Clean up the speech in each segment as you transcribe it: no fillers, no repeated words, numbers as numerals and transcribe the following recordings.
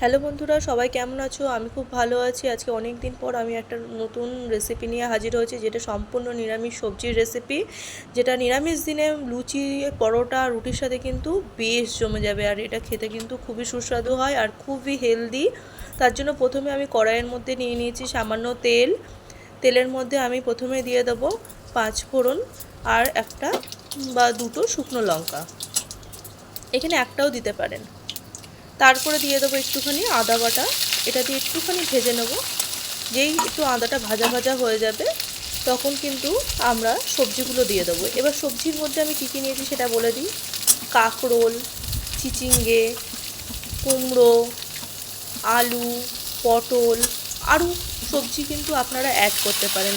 Hello বন্ধুরা, সবাই কেমন আছো? আমি খুব ভালো আছি। আজকে অনেক দিন পর আমি একটা নতুন রেসিপি নিয়ে হাজির হয়েছি, যেটা সম্পূর্ণ নিরামিষ সবজির রেসিপি, যেটা নিরামিষ দিনে লুচি, পরোটা, রুটির সাথে কিন্তু বেশ জমে যাবে। আর এটা খেতে কিন্তু খুবই সুস্বাদু হয় আর খুবই হেলদি। তার জন্য প্রথমে আমি কড়াইয়ের মধ্যে নিয়ে নিয়েছি সামান্য তেল। তেলের মধ্যে আমি প্রথমে দিয়ে দেবো 5 ফোড়ন আর একটা বা দুটো শুকনো লঙ্কা, এখানে একটাও দিতে পারেন। তারপরে দিয়ে দেবো একটুখানি আদা বাটা, এটা দিয়ে একটুখানি ভেজে নেব। যেই একটু আদাটা ভাজা ভাজা হয়ে যাবে তখন কিন্তু আমরা সবজিগুলো দিয়ে দেবো। এবার সবজির মধ্যে আমি কী কী নিয়েছি সেটা বলে দিই। কাঁকরোল, চিচিঙ্গে, কুমড়ো, আলু, পটল, আরও সবজি কিন্তু আপনারা অ্যাড করতে পারেন।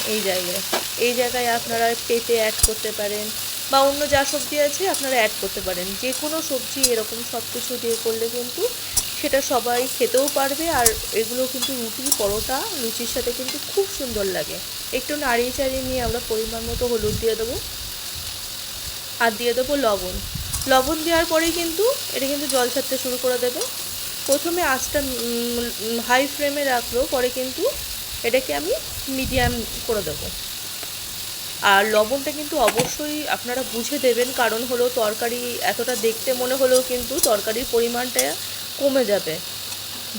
এই জায়গায় আপনারা পেঁপে অ্যাড করতে পারেন বা অন্য যা সবজি আছে আপনারা অ্যাড করতে পারেন। যে কোনো সবজি এরকম সব কিছু দিয়ে করলে কিন্তু সেটা সবাই খেতেও পারবে। আর এগুলো কিন্তু রুটি, পরোটা, লুচির সাথে কিন্তু খুব সুন্দর লাগে। একটু নাড়িয়ে চাড়িয়ে নিয়ে আমরা পরিমাণ মতো হলুদ দিয়ে দেবো আর দিয়ে দেবো লবণ। লবণ দেওয়ার পরেই কিন্তু এটা কিন্তু জল ছাড়তে শুরু করে দেবে। প্রথমে আঁচটা হাই ফ্লেমে রাখলো, পরে কিন্তু এটাকে আমি মিডিয়াম করে দেবো। আর লবণটা কিন্তু অবশ্যই আপনারা বুঝে দেবেন, কারণ হলো তরকারি এতটা দেখতে মনে হলেও কিন্তু তরকারির পরিমাণটা কমে যাবে।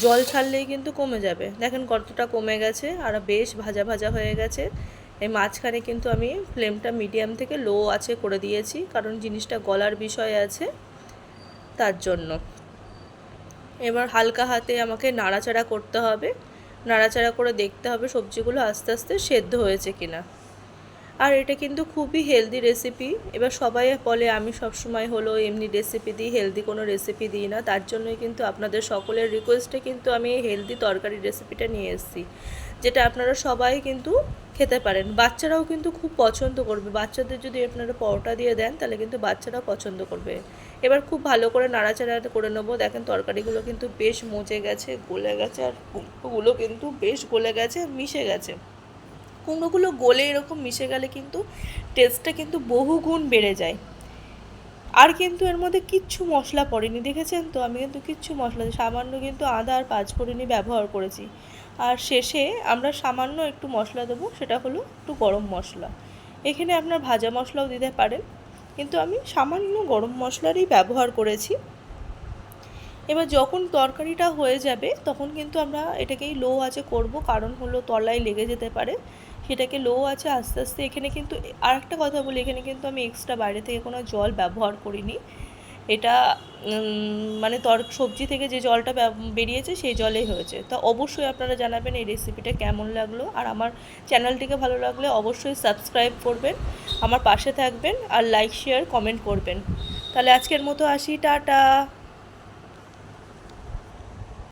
জল ছাড়লেই কিন্তু কমে যাবে। দেখেন কতটা কমে গেছে আর বেশ ভাজা ভাজা হয়ে গেছে। এই মাঝখানে কিন্তু আমি ফ্লেমটা মিডিয়াম থেকে লো আছে করে দিয়েছি, কারণ জিনিসটা গলার বিষয় আছে, তার জন্য। এবার হালকা হাতে আমাকে নাড়াচাড়া করতে হবে, নাড়াচাড়া করে দেখতে হবে সবজিগুলো আস্তে আস্তে সেদ্ধ হয়েছে কিনা। আর এটা কিন্তু খুবই হেলদি রেসিপি। এবার সবাই বলে আমি সবসময় হলো এমনি রেসিপি দিই, হেলদি কোনো রেসিপি দিই না। তার জন্যই কিন্তু আপনাদের সকলের রিকোয়েস্টে কিন্তু আমি এই হেলদি তরকারি রেসিপিটা নিয়ে এসেছি, যেটা আপনারা সবাই কিন্তু খেতে পারেন। বাচ্চারাও কিন্তু খুব পছন্দ করবে। বাচ্চাদের যদি আপনারা পরোটা দিয়ে দেন তাহলে কিন্তু বাচ্চারাও পছন্দ করবে। এবার খুব ভালো করে নাড়াচাড়া করে নেবো। দেখেন তরকারিগুলো কিন্তু বেশ মজে গেছে, গলে গেছে, আর কুমড়োগুলো কিন্তু বেশ গলে গেছে, মিশে গেছে। কুমড়োগুলো গলে এরকম মিশে গেলে কিন্তু টেস্টটা কিন্তু বহুগুণ বেড়ে যায়। আর কিন্তু এর মধ্যে কিচ্ছু মশলা পড়েনি, দেখেছেন তো? আমি কিন্তু কিচ্ছু মশলা, সামান্য কিন্তু আদা আর পাঁচফোড়নই ব্যবহার করেছি। আর শেষে আমরা সামান্য একটু মশলা দেবো, সেটা হলো একটু গরম মশলা। এখানে আপনার ভাজা মশলাও দিতে পারেন, কিন্তু আমি সামান্য গরম মশলারই ব্যবহার করেছি। এবার যখন তরকারিটা হয়ে যাবে তখন কিন্তু আমরা এটাকেই লো আঁচে করব, কারণ হলো তলায় লেগে যেতে পারে। সেটাকে লো আঁচে আস্তে আস্তে, এখানে কিন্তু আরেকটা কথা বলি, এখানে কিন্তু আমি এক্সট্রা বাইরে থেকে কোনো জল ব্যবহার করিনি। এটা মানে সবজি থেকে যে জলটা বেরিয়েছে সেই জলেই হয়েছে। তা অবশ্যই আপনারা জানাবেন এই রেসিপিটা কেমন লাগলো। আর আমার চ্যানেলটিকে ভালো লাগলে অবশ্যই সাবস্ক্রাইব করবেন, আমার পাশে থাকবেন আর লাইক, শেয়ার, কমেন্ট করবেন। তাহলে আজকের মতো আসি, টাটা।